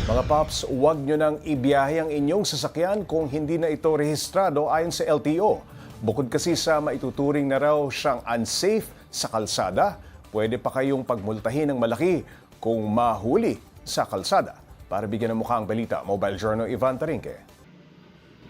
Mga paps, huwag nyo nang ibiyahe ang inyong sasakyan kung hindi na ito rehistrado ayon sa LTO. Bukod kasi sa maituturing na raw siyang unsafe sa kalsada, pwede pa kayong pagmultahin ng malaki kung mahuli sa kalsada. Para bigyan ng mukha ang balita, Mobile Journal Ivan Tarinque.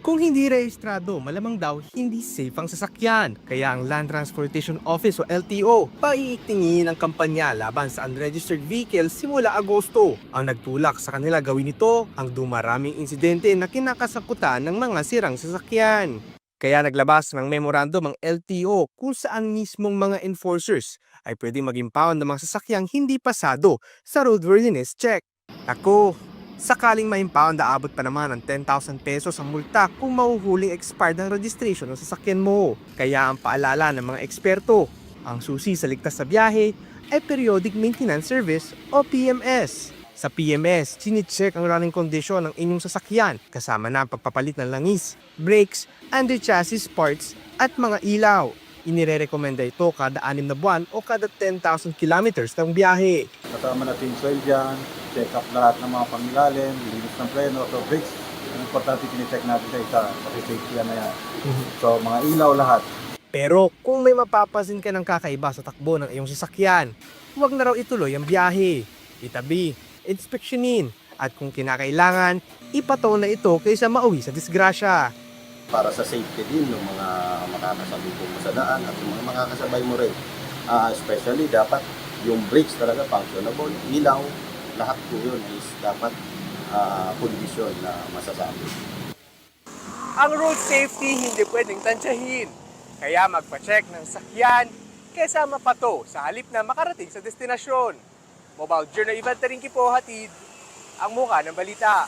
Kung hindi rehistrado, malamang daw hindi safe ang sasakyan. Kaya ang Land Transportation Office o LTO, paiitingin ang kampanya laban sa unregistered vehicles simula Agosto. Ang nagtulak sa kanila gawin ito ang dumaraming insidente na kinakasakutan ng mga sirang sasakyan. Kaya naglabas ng memorandum ang LTO kung saan mismong mga enforcers ay pwedeng mag-impound ng mga sasakyang hindi pasado sa roadworthiness check. Ako, sakaling ma-impound, aabot pa naman ng 10,000 pesos ang multa kung mahuhuling expired ang registration ng sasakyan mo. Kaya ang paalala ng mga eksperto, ang susi sa ligtas sa biyahe ay Periodic Maintenance Service o PMS. Sa PMS, chine-check ang running condition ng inyong sasakyan kasama na ang pagpapalit ng langis, brakes, under-chassis parts at mga ilaw. Inirerekomenda ito kada 6 na buwan o kada 10,000 kilometers ng biyahe. Kasama natin yung soil dyan, check up lahat ng mga pangilalim, linis ng preno, so brakes. Ang importante kine-check natin sa isa, pati safety na yan. So mga ilaw lahat. Pero kung may mapapansin ka ng kakaiba sa takbo ng iyong sasakyan, huwag na raw ituloy ang biyahe. Itabi, inspeksyonin, at kung kinakailangan, ipataw na ito kaysa mauwi sa disgrasya. Para sa safety din ng mga makakasalubong mo sa daan at yung mga makakasabay mo rin. Especially dapat yung brakes talaga functionable, ilaw, lahat po yun is dapat condition na masasabi. Ang road safety hindi pwedeng tansyahin. Kaya magpa-check ng sakyan kaysa mapato sa halip na makarating sa destinasyon. Mobile Journal Ivan Tarinque po, hatid ang mukha ng balita.